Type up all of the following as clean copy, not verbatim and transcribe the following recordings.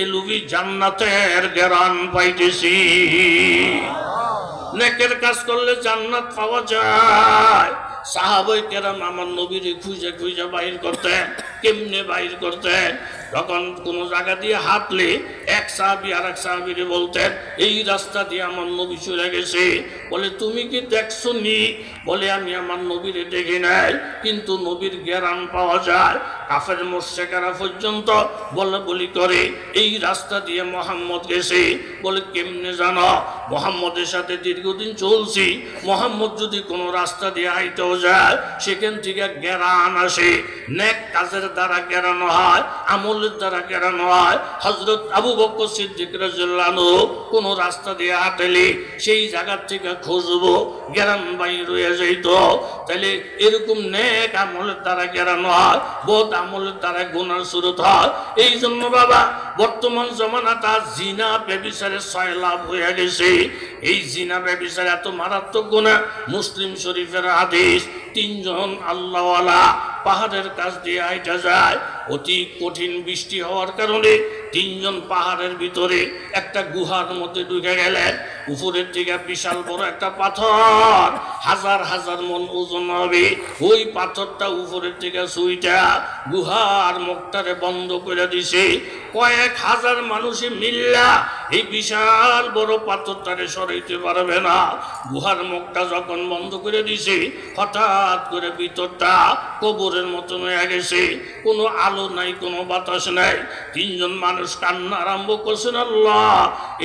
এলুবি জান্নাতের গ্রান পাইতেছি। নেকের কাজ করলে জান্নাত পাওয়া যায়। সাহাবায়ে কেরাম আমার নবীরে খুঁজে খুঁজে বাইর করতেন। কেমনে বাইর করতেন? যখন কোন জায়গা দিয়ে হাঁটলে এক সাহাবী আর এক সাহাবীরে বলতেন, এই রাস্তা দিয়ে আমার নবী চলে গেছে। বলে তুমি কি দেখছো নি? বলে আমি আমার নবীরে দেখি নাই, কিন্তু নবীর জ্ঞান পাওয়া যায়। কাফের মুশরিকরা পর্যন্ত বলা বলি করে এই রাস্তা দিয়ে মুহাম্মদ গেছে। বলে কেমনে জানো? মুহাম্মদের সাথে দীর্ঘদিন চলছি। মুহাম্মদ যদি কোনো রাস্তা দিয়ে হাইতেও যায়, সেখান থেকে জ্ঞান আসে। নেক কাজের দ্বারা জ্ঞান হয়, আমলের দ্বারা জ্ঞান হয়। হযরত আবু বকর সিদ্দিক রাদিয়াল্লাহু আনহু কোনো রাস্তা দিয়ে হাঁটলে সেই জায়গা থেকে খুঁজবো জ্ঞান বাইর হয়ে যাইত। তাহলে এরকম নেক আমলের দ্বারা জ্ঞান হয়, বদ আমলের দ্বারা গুনাহ শুরু হয়। এই জন্য বাবা বর্তমান জমানাটা জিনা ব্যভিচারের সয়লাভ হয়ে গেছে। এই জিনা ব্যভিচার এত মারাত্মক গুনাহ। মুসলিম শরীফের হাদিস, তিনজন আল্লাহওয়ালা পাহাড়ের কাছ দিয়ে হাইটা যায়। অতি কঠিন বৃষ্টি হওয়ার কারণে তিনজন পাহাড়ের ভিতরে একটা গুহার মধ্যে ঢুকে গেলেন। উপরের দিকে বিশাল বড় একটা পাথর, হাজার হাজার মন ওজন হবে। ওই পাথরটা উপরের দিকে সুইটা গুহার মুখটারে বন্ধ করে দিছে। কয়েক হাজার মানুষে মিল্লা এই বিশাল বড় পাথরটারে সরাইতে পারবে না। গুহার মুখটা যখন বন্ধ করে দিছে, হঠাৎ করে ভিতরটা কবরের মতন হয়ে গেছে। কোনো আলো নাই, কোনো বাতাস নাই। তিনজন মানুষ কান্না আরম্ভ করছেন, আল্লাহ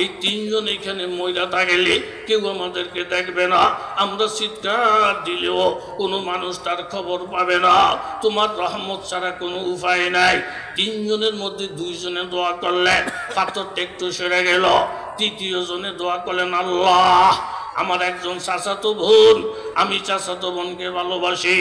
এই তিনজন এখানে মহিলা থাকলে কেউ আমাদেরকে দেখবে না। আমরা চিৎকার দিলেও কোনো মানুষ তার খবর পাবে না। তোমার রহমত ছাড়া কোনো উপায় নাই। তিনজনের মধ্যে দুইজনে দোয়া করলেন, পাথরটা একটু সরে গেল। তৃতীয় জনে দোয়া করলেন, আল্লাহ আমার একজন চাচাতো বোন, আমি চাচাতো বোনকে ভালোবাসি।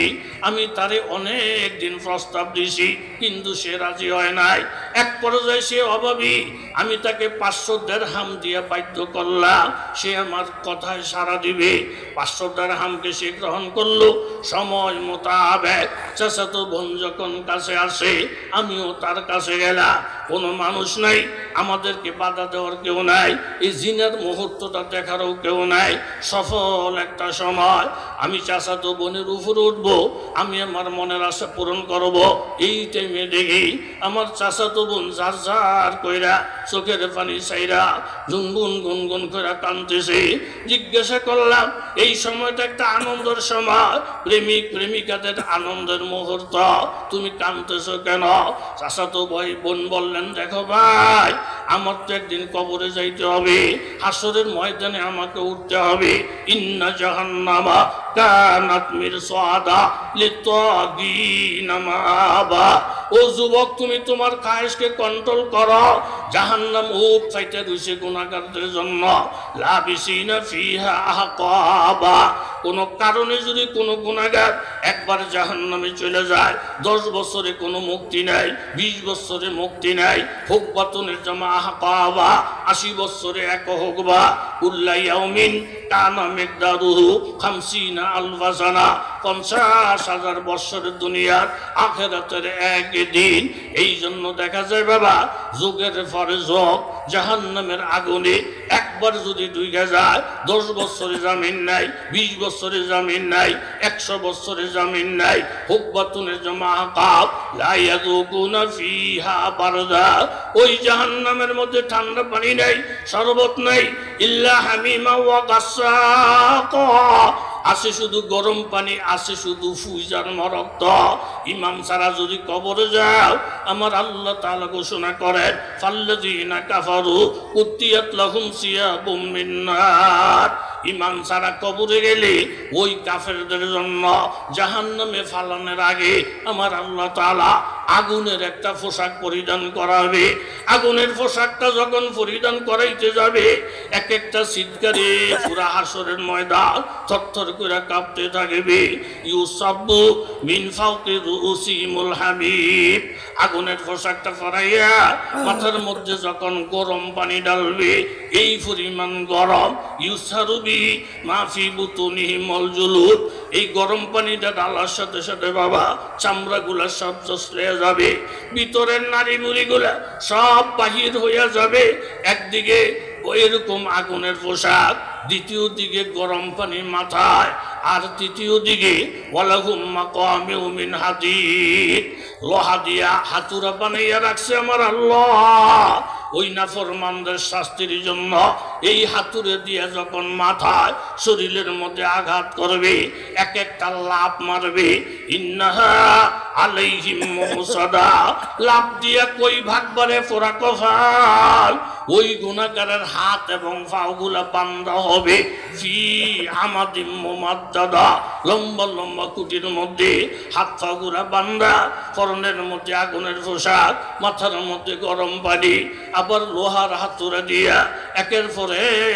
আমি তারে অনেক দিন প্রস্তাব দিছি, কিন্তু সে রাজি হয় নাই। এক পর্যায়ে সে অভাবী, আমি তাকে 500 দিরহাম দিয়ে বাধ্য করলাম, সে আমার কথায় সাড়া দিবে। 500 দিরহামকে সে গ্রহণ করলো। সময় মোতাবেক চাচাতো বোন যখন কাছে আসে, আমিও তার কাছে গেলাম। কোনো মানুষ নাই, আমাদেরকে বাধা দেওয়ার কেউ নাই, এই জিনের মুহূর্তটা দেখারও কেউ নাই। সফল একটা সময়। আমি চাচাতো বোনের উপরে উঠবো, আমি আমার মনের আশা পূরণ করব। এই টাইমে দেখি আমার চাচাতো বোন ঝার ঝার কইরা চোখের পানি চাইরা গুনগুন গুনগুন করে কাঁদতেছে। জিজ্ঞাসা করলাম, এই সময়টা একটা আনন্দের সময়, প্রেমিক প্রেমিকাদের আনন্দের মুহূর্ত, তুমি কাঁদতেছো কেন? চাচাতো ভাই বোন বললেন, দেখো ভাই, আমার তো একদিন কবরে যাইতে হবে, হাসরের ময়দানে আমাকে উঠতে হবে। ইন্না জাহান্নামা কানাত মিরসাদা লিত্তাগিনা মাআবা। ও যুবক, তুমি তোমার খায়েশকে কন্ট্রোল করো। জাহান্নাম উঠ চাইতে রইছে গুনাহগারদের জন্য। লাবিসিনা ফিহা আহকাবা। কোনো কারণে যদি কোনো গুনাহগার একবার জাহান্নামে চলে যায়, 10 বছরে কোনো মুক্তি নাই, 20 বছরে মুক্তি নাই। হুকবাতুনের জামা আহকাবা, 80 বছরে এক হুকবা। কুল্লা ইয়াউমিন কানা মিকদারুহু 50 আলফা সানা। 50,000 বছরের দুনিয়ার আখিরাতের একদিন। এই জন্য দেখা যায় বাবা, যুগের পরে যুগ জাহান্নামের আগুনে একবার যদি ঢুকে যায়, 10 বছরে জামিন নাই, 20 বছরে জামিন নাই, 100 বছরে জামিন নাই। হুকবাতুনের জামা আকাব লা ইয়াযুকুনা ফিহা বারদা। ওই জাহান্নামের মধ্যে ঠান্ডা পানি নাই, শরবত নাই, ইল্লা হামিমা ওয়া গাসসাকা। আছে শুধু গরম পানি, আছে শুধু ফুজার রক্ত। ইমাম ছাড়া যদি কবরে যাও, আমার আল্লাহ তাআলা ঘোষণা করেন, ফাল্লাযিনা কাফারু কুতিয়াত লাহুম সিয়াবুম মিন নার। ইমান ছাড়া কবরে গেলে ওই কাফেরদের জন্য জাহান্নামে ফালানোর আগে আমার আল্লাহ তাআলা আগুনের একটা পোশাক পরিধান করাবে। আগুনের পোশাকটা যখন পরিধান করাইতে যাবে, এক একটা চিৎকারে পুরা হাসরের ময়দান থরথর করে কাঁপতে থাকবে। ইউসাব্বু মিন ফাওকি রুউসিহিমুল হামিম। আগুনের পোশাকটা পরাইয়া মাথার মধ্যে যখন গরম পানি ডালবে, এই পরিমাণ গরম, ইউসারুবি মাফি বুতুনিহিমুল জুলুদ। এই গরম পানিটা ডালার সাথে সাথে বাবা চামড়াগুলা সব চলে যাবে, ভিতরের নারী বুড়িগুলা সব বাহির হইয়া যাবে। একদিকে এরকম আগুনের পোশাক, দ্বিতীয় দিকে গরম পানি মাথায়, আর তৃতীয় দিকে ওয়ালাহুম মাকামিউ মিন হাদিদ, লোহা দিয়া হাতুড়া বানাইয়া রাখছে আমার আল্লাহ ওই নাফরমানদের শাস্তির জন্য। এই হাতুড়ে দিয়া যখন মাথায় শরীরের মধ্যে আঘাত করবে, এক একটা লাভ মারবে, ইন্নাহা আলাইহিম মুসাদা, লাভ দিয়া কই ভাগবারে পোড়া কফাল, ওই গুনাহগারের হাত এবং পাগুলা বান্ধা হবে ফি আমাদিম মুমাদ্দাদা, লম্বা লম্বা কুটির মধ্যে হাত পাগুলা বান্ধা, পরনের মধ্যে আগুনের পোশাক, মাথার মধ্যে গরম পানি, আবার লোহার হাতুড়া দিয়া একের পর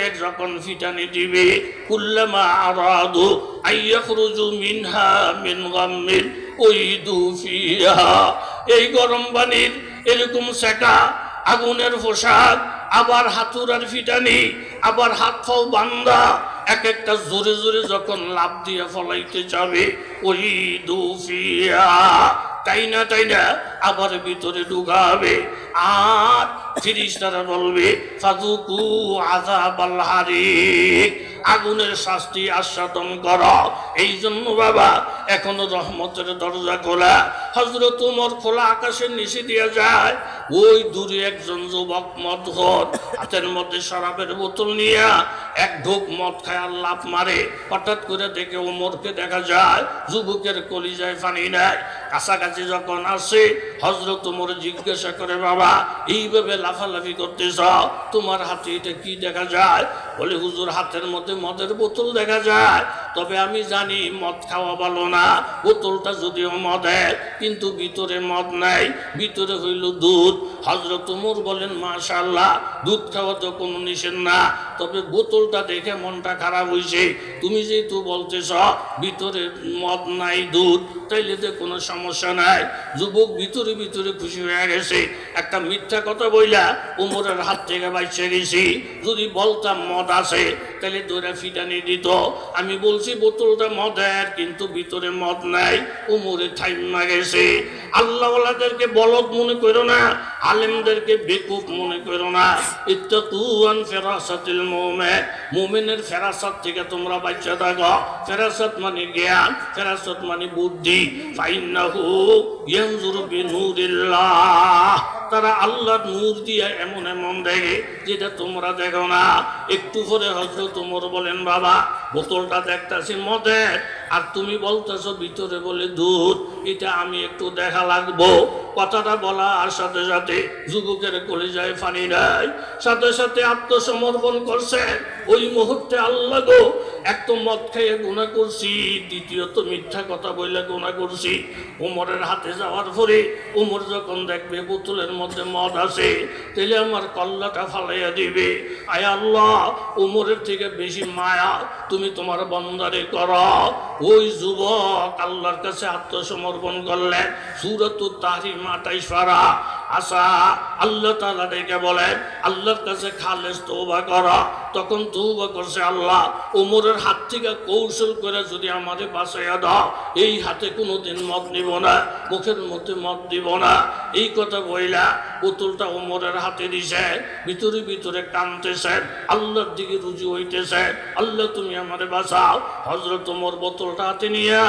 এক যখন ফিটানি দিবে, কুল্লামা আরাদু আইয়াখরুজু মিনহা মিন গাম্মিন উইদু ফিহা, এই গরম পানির এরকম সেকা, আগুনের পোশাক, আবার হাতুড়ার ফিটানি, আবার হাত পাও বান্ধা, এক একটা জোরে জোরে যখন লাভ দিয়ে ফলাইতে যাবে, উইদু ফিহা, টাইনা টাইনা আবার ভিতরে ঢুকাবে। আর ফেরেশতারা বলবে ফাযুকু আযাবাল হারিক, আগুনের শাস্তি আস্বাদন করো। এই জন্য বাবা এখনো রহমতের দরজা খোলা। হযরত ওমর খোলা আকাশের নিচে দিয়ে যায়, ওই দূরে একজন যুবক মদখোর হাতের মধ্যে শরাবের বোতল নিয়ে এক ঢোক মদ খায় আর লাফ মারে। হঠাৎ করে দেখে ওমরকে দেখা যায়, যুবকের কলিজায় পানি নাই। কাছাকাছি যখন আসে হযরত ওমর জিজ্ঞাসা করে, বাবা এইভাবে লাফালাফি করতেছ, তোমার হাতে এটা কি দেখা যায়? বলে, হুজুর হাতের মধ্যে মদের বোতল দেখা যায়, তবে আমি জানি মদ খাওয়া ভালো না, বোতলটা যদিও মদের কিন্তু ভিতরে মদ নাই, ভিতরে হইল দুধ। হযরত ওমর বলেন, মাশাআল্লাহ, দুধ খাওয়া তো কোনো নিষেধ না, তবে বোতলটা দেখে মনটা খারাপ হইছে। তুমি যেহেতু বলতেছ ভিতরে মদ নাই দুধ, তাইলে তো কোনো সমস্যা নাই। যুবক ভিতরে ভিতরে খুশি হয়ে গেছে। একটা মিথ্যা কথা বইলা ওমরের হাত থেকে বাইচে গেছি, যদি বলতাম মদ আছে তাহলে দৌড়া ফিটানি দিত। আমি বলছি বোতলটা মদের কিন্তু ভিতরে মদ নাই, ওমরে থাইমা গেছে। আল্লাহওয়ালাদেরকে বলদ মনে করো না, আলেমদেরকে বেকুফ মনে করো না। ইত্তাকু আন ফিরাসাতিল মুমিন, মুমিনের ফেরাসাত থেকে তোমরা বাঁচা থাকো। ফেরাসাত মানে জ্ঞান, ফেরাসাত মানে বুদ্ধি। ফাইন্নাহু ইয়ানজুরু বিনুরিল্লাহ, তারা আল্লাহর নূর দিয়ে এমন এমন দেখে যেটা তোমরা দেখো না। একটু পরে হযরত ওমর বলেন, বাবা বোতলটা দেখতাছি মদের, আর তুমি বলতেছো ভিতরে বলে দুধ, এটা আমি একটু দেখা লাগবো। কথাটা বলার সাথে সাথে যুবকের কলিজায় পানি নাই, সাথে সাথে আত্মসমর্পণ করছে। ওই মুহূর্তে আল্লাহ গো, এক তো মদ খেয়ে গুনাহ করছি, দ্বিতীয়ত মিথ্যা কথা বলে গুনাহ করছি। ওমরের হাতে যাওয়ার পরে ওমর যখন দেখবে বোতলের মধ্যে মদ আছে, তাহলে আমার কল্লাটা ফালাইয়া দিবে। আয় আল্লাহ, ওমরের থেকে বেশি মায়া তুমি তোমার বন্দারে করো। ওই যুবক আল্লাহর কাছে আত্মসমর্পণ করলেন। সূরাতুত তাহরিম 28 পারা। আসা আল্লাহ তাআলা ডেকে বলেন, আল্লাহর কাছে খালেস তওবা করো। তখন তওবা করছে, আল্লাহ ওমরের হাত থেকে কৌশল করে যদি আমারে বাঁচাইয়া দাও, এই হাতে কোনোদিন মদ নিব না, মুখের মধ্যে মদ দিব না। এই কথা বইলা বোতলটা ওমরের হাতে দিছে, ভিতরে ভিতরে কাঁদতেছেন, আল্লাহর দিকে রুজু হইতেছে, আল্লাহ তুমি আমারে বাঁচাও। হযরত ওমর বোতলটা হাতে নিয়া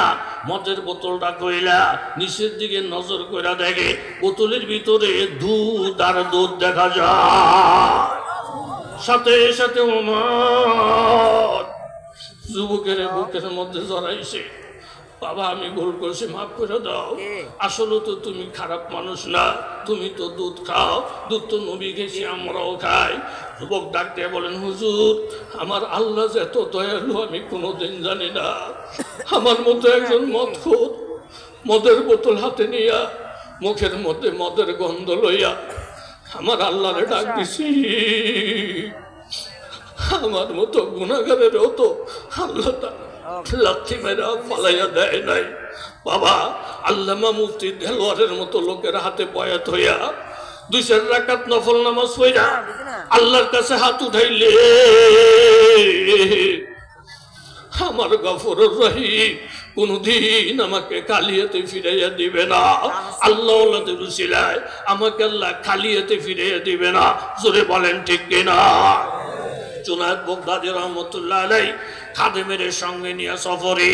মদের বোতলটা কইলা নিচের দিকে নজর কইরা দেখে বোতলের ভিতরে দুধ আর দুধ দেখা যায়। সাথে সাথে ওমর যুবকের বুকের মধ্যে জড়াইছে, বাবা আমি ভুল করছি, মাফ করে দাও। আসলে তো তুমি খারাপ মানুষ না, তুমি তো দুধ খাও, দুধ তো নবী খেয়েছি, আমরাও খাই। যুবক ডাক দিয়ে বলেন, হুজুর আমার আল্লাহ যে এত দয়ালু আমি কোনোদিন জানি না। আমার মতো একজন মদখোর মদের বোতল হাতে নিয়া মুখের মধ্যে মদের গন্ধ লইয়া আমার আল্লাহরে ডাক দিছি। আমার মতো গুনাহগারেরও তো আল্লাহ লাথি মেরা ফালাইয়া দেয় নাই। বাবা আল্লামা মুফতি দেলোয়ারের মতো লোকের হাতে বয়াত হইয়া 2 রাকাত নফল নামাজ পড়া আল্লাহর কাছে হাত উঠাইলে আমার গফুরুর রহিম কোনদিন আমাকে খালিয়াতে ফিরাইয়া দিবে না। আল্লাহ উসিলায় আমাকে আল্লাহ খালিয়াতে ফিরাইয়া দিবে না। জোরে বলেন ঠিক কিনা? জুনায়েদ বাগদাদী রহমতুল্লাহ আলাইহি খাদেমের সঙ্গে নিয়ে সফরে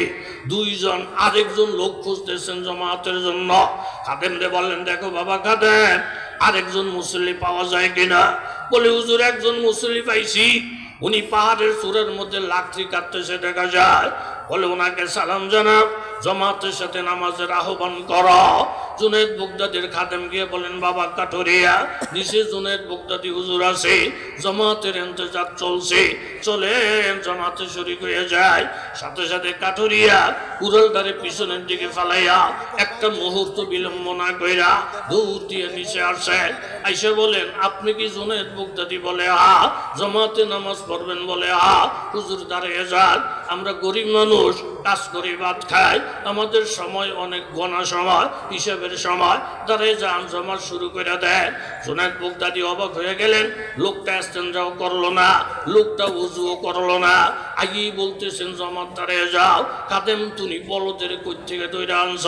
দুইজন আরেকজন লোক খুঁজতেছেন জামাতের জন্য। খাদেমরে বললেন, দেখো বাবা খাদেম, আরেকজন মুসল্লি পাওয়া যায় কিনা? বলে, হুজুর একজন মুসল্লি পাইছি, উনি পাহাড়ের চূড়ার মধ্যে লাকড়ি কাটতেছে দেখা যায়। বলে, ওনাকে সালাম জানাব, জামাতের সাথে নামাজের আহ্বান করো। জুনায়েদ বাগদাদীর খাদেম গিয়ে বলেন, বাবা কাঠুরিয়া, নিচে জুনায়েদ বাগদাদী হুজুর আছে, জামাতের ইন্তজার চলছে, চলেন জামাতে শরীক হয়ে যায়। সাথে সাথে কাঠুরিয়া উড়ালদারে পিছনের দিকে ফালাইয়া একটা মুহূর্ত বিলম্ব না কইরা দৌড় দিয়ে নিচে আসেন। আইসা বলেন, আপনি কি জুনায়েদ বাগদাদী? বলে, হা। জামাতে নামাজ পড়বেন? বলে, হা। হুজুর দাঁড়িয়ে যান, আমরা গরিব মানুষ, কাজ করি, ভাত খাই, আমাদের সময় অনেক গণা সময়, হিসাবের সময়, দাঁড়িয়ে যান, জামাত শুরু করে দেন। জুনায়েদ বাগদাদী অবাক হয়ে গেলেন, লোকটা ইস্তেনজাও করলো না, লোকটা ওযুও করলো না, আগেই বলতেছেন জামাত দাঁড়িয়ে যাও। খাদেম, তুমি বলদের কই থেকে ধরে আনছ?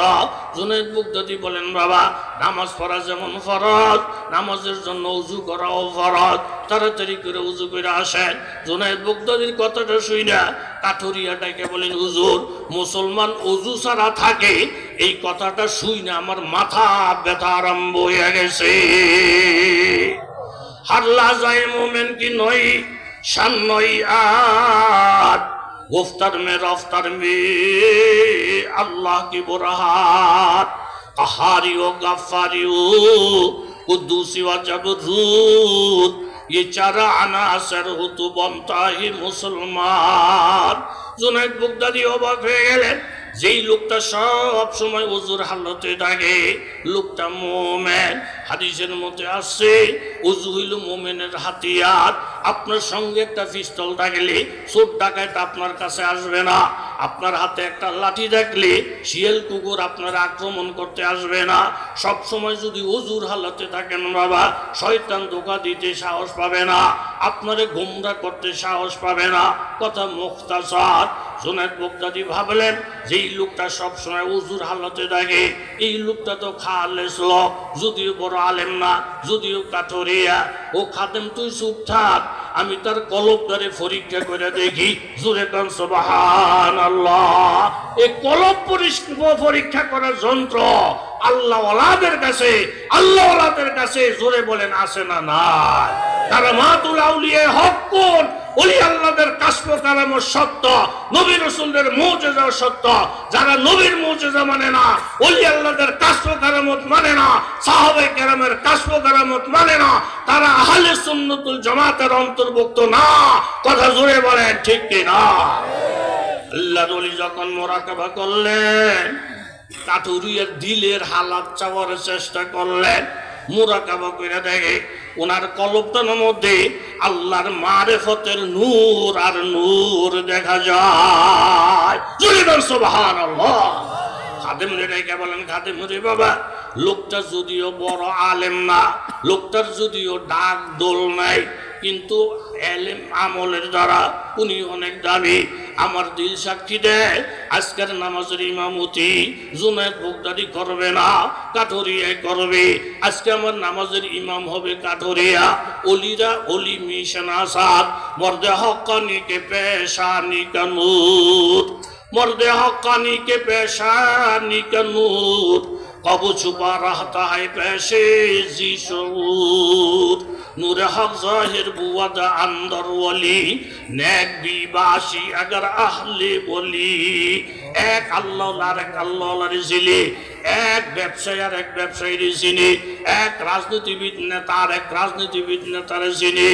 জুনায়েদ বাগদাদী বলেন, বাবা নামাজ পড়া যেমন ফরজ, নামাজের জন্য ওযু করাও ফরজ, তাড়াতাড়ি করে ওযু করে আসেন। জুনায়েদ বাগদাদীর কথাটা শুই না কাঠুরিয়াটাকে বলেন, হুজুর মুসলমান ওযু ছাড়া থাকে, এই কথাটা শুই না আমার মাথা ব্যথা আরম্ভ হয়ে গেছে। হাল্লা যায় মোমেন কি নই শান নই আর গুফতার মে রফতার মে আল্লাহ কি বরাহাত কাহারি ও গাফারি ও কুদ্দুসি ওয়া জাবরুত ये चारा अनासर हो तो बनता ही मुसलमान। জুনায়েদ বাগদাদী অবাক হয়ে গেলেন, যেই লোকটা সব সময় ওযুর হালতে থাকে, লোকটা মুমিন। হাদিসের মধ্যে আছে, ওযু হইল মুমিনের হাতিয়ার। আপনার সঙ্গে একটা পিস্তল থাকলে চোর ডাকাত আপনার কাছে আসবে না, আপনার হাতে একটা লাঠি থাকলে শিয়াল কুকুর আপনার আক্রমণ করতে আসবে না। সব সময় যদি ওযুর হালতে থাকেন বাবা, শয়তান ধোঁকা দিতে সাহস পাবে না, আপনারে গোমরা করতে সাহস পাবে না। কথা মুখতাসার। জুনায়েদ বাগদাদী ভাবলেন, যেই লোকটা সবসময় ওযুর হালতে থাকে, এই লোকটা তো খালেস লোক, যদিও বড় আলেম না, যদিও কাঠুরিয়া। ও খাদেম, তুই চুপ থাক, আমি তার কলবটারে পরীক্ষা করে দেখি। জোরে কান সুবহানাল্লাহ। এই কলব পরীক্ষা করার যন্ত্র আল্লাহওয়ালাদের কাছে, আল্লাহওয়ালাদের কাছে জোরে বলেন আছে না নাই? কারামাতুল আউলিয়া হক্কুন, ওলি আল্লাহদের কাশফ কারামত সত্য, নবী রাসূলদের মুজিজা সত্য। যারা নবীর মুজিজা মানে না, ওলি আল্লাহদের কাশফ কারামত মানে না, সাহাবায়ে কেরামের কাশফ কারামত মানে না, তারা আহলে সুন্নাতুল জামাতের অন্তর্ভুক্ত না। কথা জোরে বলেন ঠিক কি না? আল্লাহর ওলি যখন মুরাকাবা করলেন, কাঠুরিয়ার দিলের হালাত চাওয়ার চেষ্টা করলেন, মুরাকাবা করে দেখে ওনার কলবটার মধ্যে আল্লাহর মারিফতের নূর আর নূর দেখা যায়। সুবহানাল্লাহ। খাদেম রেখে বলেন, খাদেম রে বাবা, লোকটা যদিও বড় আলেম না, লোকটার যদিও ডাক দোল নাই, কিন্তু এলেম আমলের দ্বারা উনি অনেক দামি। আমার দিল সাক্ষী দেয়, আজকের নামাজের ইমামতি জুনায়েদ বাগদাদী করবে না, কাঠুরিয়া করবে। আজকে আমার নামাজের ইমাম হবে কাঠুরিয়া। অলিরা অলি মিশনাসাদ, মর্দে হক্কানি কে পেশানি কা নূর, मर्दे हक्कानी के पेशानी का नूर, कब छुपा रहता है पैसे जी शऊर, नूर हक जाहिर बुवद अंदर वली, नेक भी बाशी अगर अहले बोली। एक अल्लाह जिले, এক ব্যবসায়ী আর এক ব্যবসায়ীর চিনি, এক রাজনীতিবিদ নেতা আর এক রাজনীতিবিদ নেতার চিনি।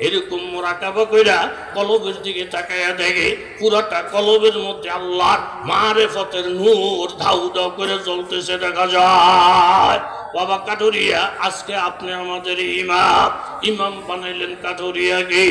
এরকম মুরাকাবা কইরা কলবের দিকে তাকাইয়া দেখে পুরাটা কলবের মধ্যে আল্লাহর মারিফতের নূর ধাউ ধাউ করে জ্বলতেছে দেখা যায়। বাবা কাঠুরিয়া, আজকে আপনি আমাদের ইমাম বানাইলেন কাঠুরিয়াকে।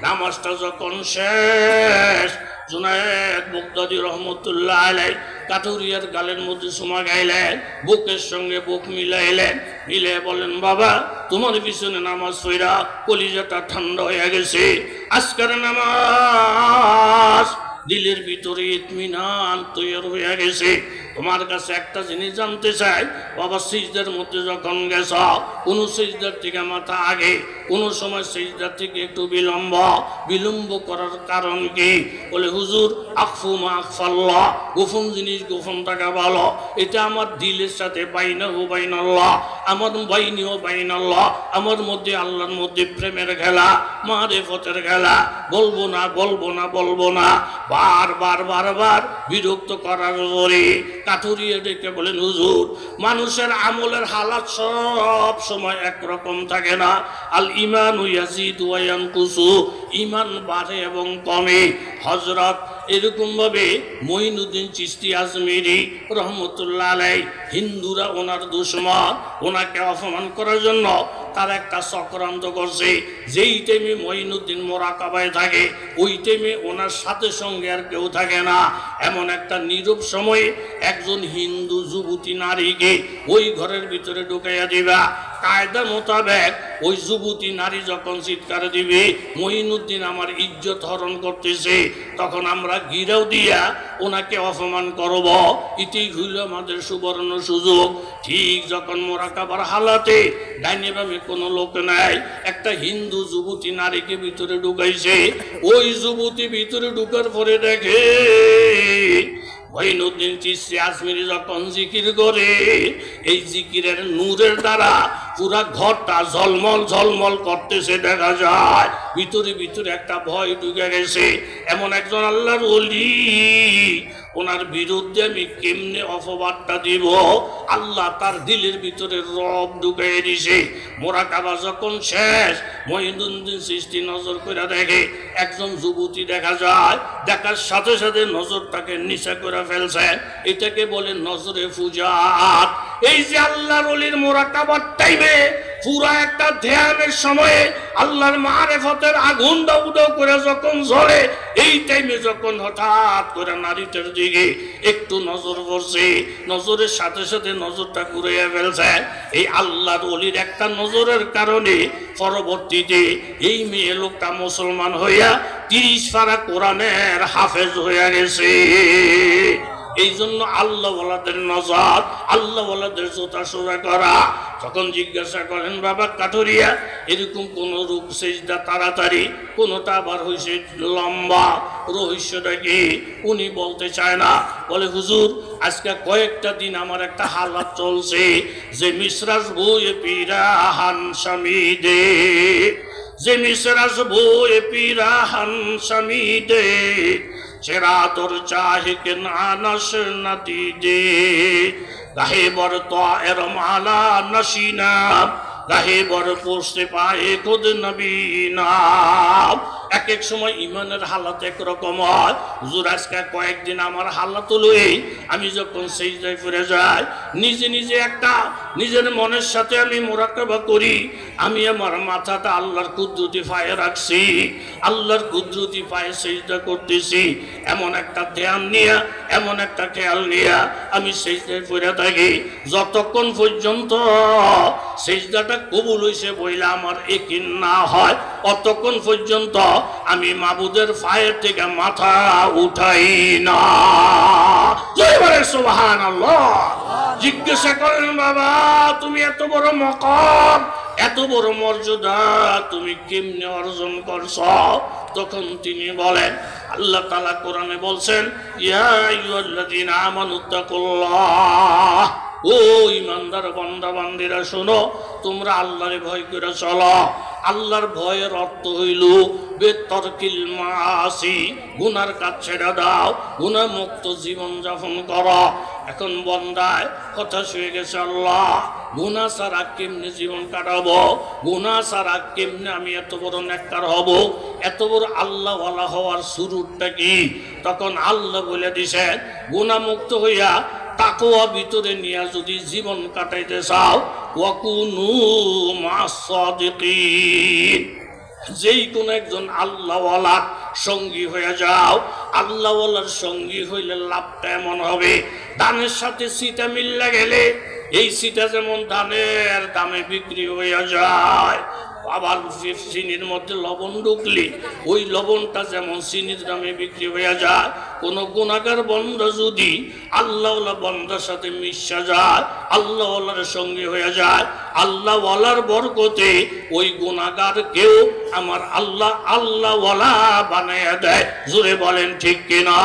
নামাজটা যখন শেষ, জুনায়েদ বাগদাদী রহমতুল্লাহ আলাইহি কাঠুরিয়ার গালের মধ্যে সুমা গাইলেন, বুকের সঙ্গে বুক মিলাইলেন, মিলে বলেন, বাবা তোমার পিছনে নামাজ পড়া কলিজাটা ঠান্ডা হয়ে গেছে। আজকের নামাজ দিলের ভিতরে ইতমিনান তৈরি হয়ে গেছে। তোমার কাছে একটা জিনিস জানতে চাই, বাবা সিজদার মধ্যে যখন গেছ, কোনো সিজদার থেকে মাথা আগে, কোনো সময় সিজদার থেকে একটু বিলম্ব করার কারণ কি? বলে হুজুর আফু মা আফাল্লাহ, গোপন জিনিস গোপন থাকা ভালো। এটা আমার দিলের সাথে বাইনাহু বাইনাল্লাহ, আমার বাইনি ও বাইনাল্লাহ, আমার মধ্যে আল্লাহর মধ্যে প্রেমের খেলা, মারিফতের খেলা। বলবো না বলবো না বলবো না, বারবার বারবার বিরক্ত করার পরে কাঠুরিয়ে ডেকে বলেন হুজুর মানুষের আমলের হালাত সব সময় একরকম থাকে না। আল ইমানু ইয়াজিদু ওয়া ইয়ানকুসু, ইমান বাড়ে এবং কমে। হযরত এরকম ভাবে মঈনুদ্দিন চিশতি আজমিরি রহমতুল্লাহ আলাইহি, হিন্দুরা ওনার দুশমন, ওনাকে অপমান করার জন্য তার একটা চক্রান্ত করছে। যেই টাইমে মঈনুদ্দিন মোরাকাবায় থাকে, ওই টাইমে ওনার সাথে সঙ্গে আর কেউ থাকে না। এমন একটা নীরব সময়ে একজন হিন্দু যুবতী নারীকে ওই ঘরের ভিতরে ঢুকাইয়া দিবা। কায়দা মোতাবেক ওই যুবতী নারী যখন চিৎকার দিবে মঈনুদ্দিন আমার ইজ্জত হরণ করতেছে, তখন আমরা গিরাও দিয়া ওনাকে অপমান করব। এটাই হইল আমাদের সুবর্ণ সুযোগ। ঠিক যখন মোরাকাবার হালাতে ডাইনে বামে কোনো লোক নাই, একটা হিন্দু যুবতী নারীকে ভিতরে ঢুকাইছে। ওই যুবতী ভিতরে ঢুকার পরে দেখে মঈনুদ্দিন চিশতি আজমিরি যখন জিকির করে, এই জিকিরের নূরের দ্বারা পুরা ঘরটা ঝলমল ঝলমল করতেছে দেখা যায়। ভিতরে ভিতরে একটা ভয় ঢুকে গেছে। এমন একজন আল্লাহর ওলি, ওনার বিরুদ্ধে আমি কেমনে অপবাদটা দিব? আল্লাহ তার দিলের ভিতরে রব ঢুকাই দিছে। মোরাকাবা যখন শেষ, মঈনুদ্দিন চিশতি নজর করে দেখে একজন যুবতী দেখা যায়। দেখার সাথে সাথে নজরটাকে নিচে করে ফেলছে। এটাকে বলে নজরে ফুজাত। এই যে আল্লাহর ওলির মোরাকাবার টাইমে পুরা একটা ধ্যানের সময়ে আল্লাহর মারিফতের আগুন দাউ দাউ করে যখন জ্বলে, এই টাইমে যখন হঠাৎ করে নারীটার দিকে একটু নজর পড়ছে, নজরের সাথে সাথে নজরটা ঘুরিয়ে ফেলছে। এই আল্লাহর ওলির একটা নজরের কারণে পরবর্তীতে এই মেয়ে লোকটা মুসলমান হইয়া 30 পারা কোরআনের হাফেজ হয়ে গেছে। এই জন্য আল্লাহ ওয়ালাদের নজর, আল্লাহ ওয়ালাদের জোতা সোজা করা। তখন জিজ্ঞাসা করেন বাবা কাঠুরিয়া, এরকম কোন রূপ সেজদা তাড়াতাড়ি, কোনটা আবার হয়েছে লম্বা, রহস্যটা কি? উনি বলতে চায় না। বলে হুজুর আজকে কয়েকটা দিন আমার একটা হালাত চলছে যে মিসরাজ বইয়ে পিরাহান স্বামী দে, যে মিসরাজ বইয়ে পিরাহান স্বামী দে, চেরা তোর চাহে কে নানস নদী দে, গাহে বর তো এর মালা নসিনা, গাহে বর পোষতে পায়ে খুদ নবীনা। এক এক সময় ইমানের হালাত একরকম হয়। হুজুর আজকে কয়েকদিন আমার হালাত হলো এই, আমি যখন সিজদায় ফিরে যাই, নিজে নিজে একটা নিজের মনের সাথে আমি মোরাকাবা করি। আমি আমার মাথাটা আল্লাহর কুদরতি পায়ে রাখছি, আল্লাহর কুদরতি পায়ে সিজদা করতেছি। এমন একটা ধ্যান নিয়ে, এমন একটা খেয়াল নিয়ে আমি সিজদায় ফিরে থাকি। যতক্ষণ পর্যন্ত সিজদাটা কবুল হইছে বইলে আমার ইয়াকিন না হয়, অতক্ষণ পর্যন্ত আমি মাবুদের পায়ের থেকে মাথা উঠাই না। সুবহানাল্লাহ। জিজ্ঞাসা করেন বাবা তুমি এত বড় মাকাম, এত বড় মর্যাদা তুমি কেমনে অর্জন করছ? তখন তিনি বলেন আল্লাহ তাআলা কোরআনে বলছেন ইয়া আইয়ুহাল্লাযীনা আমানুত্তাকুল্লাহ, ও ইমানদার বান্দা বান্দীরা শোনো, তোমরা আল্লাহরে ভয় করে চলো। আল্লাহর ভয়ের অর্থ হইল বেতরকিল মাসি, গুনার কাজ ছেড়ে দাও, গুনাহ মুক্ত জীবন যাপন করো। এখন বন্দায় কথা শুয়ে গেছে আল্লাহ গুনাহ ছাড়া কেমনে জীবন কাটাবো, গুনাহ ছাড়া কেমনে আমি এত বড় নেককার হব, এত বড় আল্লাহওয়ালা হওয়ার শুরুটা কি? তখন আল্লাহ বলে দিছেন গুনাহ মুক্ত হইয়া তাকওয়া ভিতরে নিয়ে যদি জীবন কাটাইতে চাও, ওয়াকুনু মাস সাদিকিন, যেই কোন একজন আল্লাহওয়ালার সঙ্গী হয়ে যাও। আল্লাহওয়ালার সঙ্গী হইলে লাভটা এমন হবে, ধানের সাথে সিটা মিল্লা গেলে এই সিটা যেমন ধানের দামে বিক্রি হয়ে যায়, আবার চিনির মধ্যে লবণ ঢুকলে ওই লবণটা যেমন চিনির দামে বিক্রি হয়ে যায়, কোনো গুনাহগার বান্দা যদি আল্লাহওয়ালা বান্দার সাথে মিশা যায়, আল্লাহওয়ালার সঙ্গে হয়ে যায়, আল্লাহওয়ালার বরকতে ওই গুনাহগারকেও আমার আল্লাহ আল্লাহওয়ালা বানায়া দেয়। জোরে বলেন ঠিক কিনা?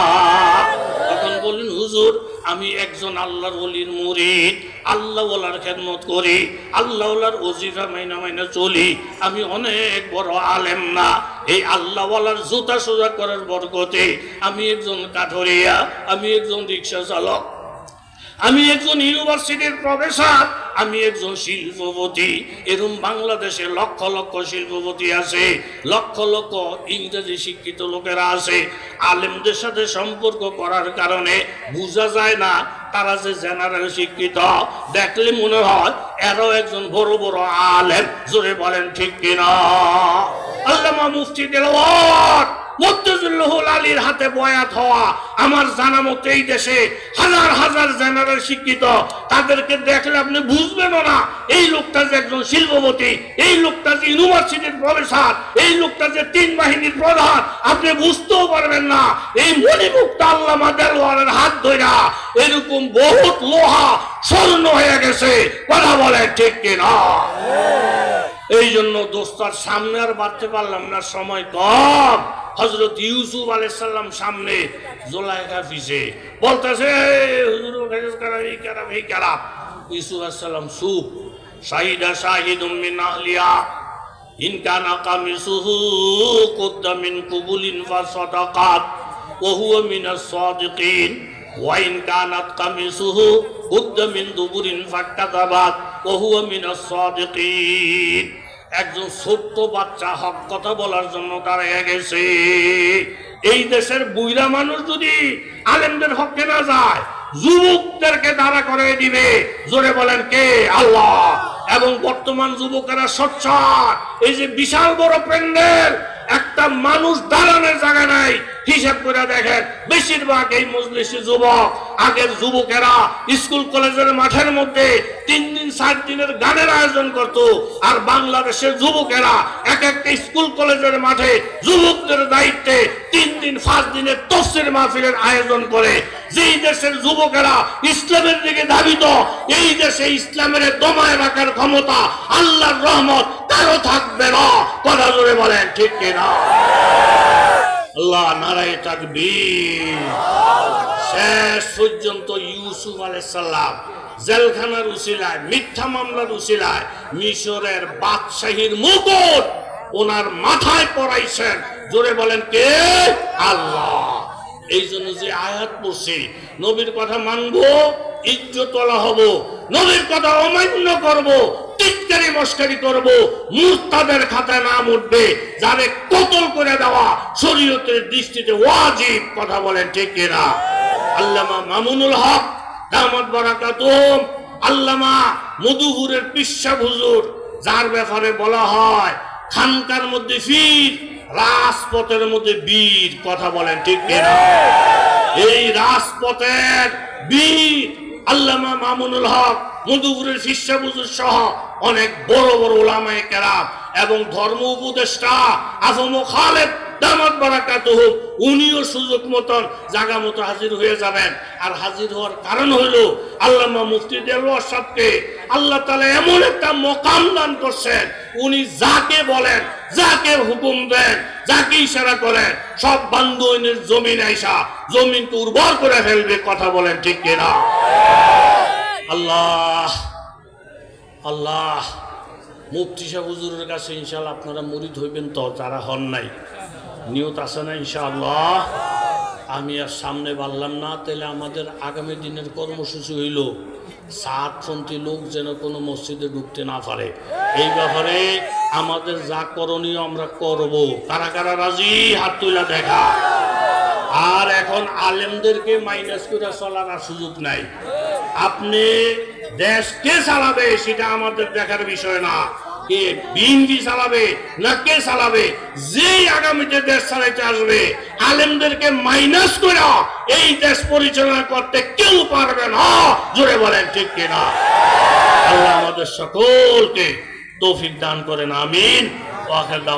তখন বললেন, হুজুর আমি একজন আল্লাহর ওলির মুরিদ, আল্লাহওয়ালার খেদমত করি, আল্লাহওয়ালার ওজিফা মাইনা মাইনা চলি, আমি অনেক বড় আলেম না, এই আল্লাহওয়ালার জুতা সোজা করার বরকতে আমি একজন কাঠুরিয়া, আমি একজন রিক্সা চালক, আমি একজন ইউনিভার্সিটির প্রফেসর, আমি একজন শিল্পপতি। এরকম বাংলাদেশে লক্ষ লক্ষ শিল্পপতি আছে, লক্ষ লক্ষ ইংরেজি শিক্ষিত লোকেরা আছে। আলেমদের সাথে সম্পর্ক করার কারণে বোঝা যায় না তারা যে জেনারেল শিক্ষিত, দেখলে মনে হয় এরাও একজন বড় বড় আলেম। জোরে বলেন ঠিক কিনা? আল্লামা মুফতি দেলওয়ার মুত্তাজিল্লাহুল আলীর হাতে বয়াত হওয়া, আমার জানা মতে এই দেশে হাজার হাজার জেনারেল শিক্ষিত, তাদেরকে দেখলে আপনি বুঝবেন না এই লোকটা যে একজন শিল্পপতি, এই লোকটা যে ইউনিভার্সিটির প্রফেসর, এই লোকটা যে 3 বাহিনীর প্রধান, আপনি বুঝতেও পারবেন না। এই মণিমুক্ত আল্লামা দেলওয়ারের হাত ধইরা এরকম বহুত লোহা স্বর্ণ হয়ে গেছে। কথা বলে ঠিক কিনা? এই জন্য দোস্তার সামনে আর বাড়তে পারলাম না, সময় কম। হযরত ইউসুফ আলাইহিস সালাম সামনে, জুলাইখা পিছে বলতেছে, হুজুর এই কারা? ইউসুফ আলাইহিস সালাম চুপ। শাহিদা শাহিদুম মিন আহলিয়া ইন কানা কামিসুহু কুদ্দা মিন কুবুলিন ফাসাদাকাত ওয়া হুয়া মিনাস সাদিকিন ওয়া ইন কানাত কামিসুহু কুদ্দা মিন দুবুরিন ফাকাযাবাত ওয়া হুয়া মিনাস সাদিকিন। একজন ছোট্ট বাচ্চা হক কথা বলার জন্য দাঁড়িয়ে গেছে। এই দেশের বুইরা মানুষ যদি আলেমদের হককে না যায়, যুবকদেরকে দাঁড়া করে দিবে। জোরে বলেন কে? আল্লাহ। এবং বর্তমান যুবকেরা সোচ্চার। এই যে বিশাল বড় প্যান্ডেল, একটা মানুষ দাঁড়ানোর জায়গা নাই। হিসাব করে দেখেন, বেশিরভাগ এই মজলিসি যুবক, আগের যুবকেরা স্কুল কলেজের মাঠের মধ্যে 3 দিন 4 দিনের গানের আয়োজন করত, আর বাংলাদেশের যুবকেরা এক একটা স্কুল কলেজের মাঠে যুবকদের দায়িত্বে 3 দিন 5 দিনের তাফসীর মাহফিলের আয়োজন করে। যেই দেশের যুবকেরা ইসলামের দিকে ধাবিত, এই দেশে ইসলামের দমায় রাখার ক্ষমতা, আল্লাহর রহমত কারো থাকবে না। কথা জোরে বলেন ঠিক কিনা? আল্লাহ নারায়ে তাকবীর। শেষ পর্যন্ত ইউসুফ আলাইহিস সালাম জেলখানার উসিলায়, মিথ্যা মামলার উসিলায় মিশরের বাদশাহীর মুকুট ওনার মাথায় পরাইছেন। জোরে বলেন কে? আল্লাহ। এই জন্য যে আয়াত পড়ছি, নবীর কথা মানবো, ইজ্জতওয়ালা হব, নবীর কথা অমান্য করব, টিটকারি মস্কারি করব, মুরতাদের খাতায় নাম উঠবে, যারে কতল করে দেওয়া শরীয়তের দৃষ্টিতে ওয়াজিব। কথা বলেন ঠিক কিনা? আল্লামা মামুনুল হক দামাত বারাকাতুহুম, আল্লামা মধুপুরের পিসা হুজুর, যার ব্যাপারে বলা হয় খানকার মধ্যে ফির, রাজপথের মধ্যে বীর। কথা বলেন ঠিক কিনা? এই রাজপথের বীর আল্লামা মামুনুল হক মধুপুরের ফিসা হুজুর সহ অনেক বড় বড় উলামায়ে কেরাম এবং ধর্ম উপদেষ্টা আজম খালেদ দামাত বারাকাতুহুম, উনিও সুযোগ মতন জায়গা মতো হাজির হয়ে যাবেন। আর হাজির হওয়ার কারণ হলো আল্লামা মুফতি দেলওয়ার সাহেবকে আল্লাহ তাআলা এমন একটা মকাম দান করছেন, উনি যাকে বলেন, যাকে হুকুম দেন, যাকে ইশারা করেন, সব বান্দোইনের জমিন আইসা জমিনকে উর্বর করে ফেলবে। কথা বলেন ঠিক কিনা? আল্লাহ আল্লাহ। মুফতি সাহেব হুজুরের কাছে ইনশাআল্লাহ আপনারা মুরিদ হইবেন তো, যারা হন নাই, নিয়ত আছে না ইনশাআল্লাহ? আমি আর সামনে বাড়লাম না, তাহলে আমাদের আগামী দিনের কর্মসূচি হইল সাতপন্থী লোক যেন কোনো মসজিদে ঢুকতে না পারে। এই ব্যাপারে আমাদের যা করণীয় আমরা করব। কারা কারা রাজি? হাত তুলা দেখা। আর এখন আলেমদেরকে মাইনাস করে চলার আর সুযোগ নাই। আপনি দেশ কে চালাবে সেটা আমাদের দেখার বিষয় না, কে বিএনপি চালাবে না কে চালাবে, যেই আগামীতে দেশ চালাইতে আসবে আলেমদেরকে মাইনাস করে এই দেশ পরিচালনা করতে কেউ পারবে না। জোরে বলেন ঠিক কিনা? আল্লাহ আমাদের সকলকে তৌফিক দান করেন, আমিন। ওয়া আখির দাওয়ানা।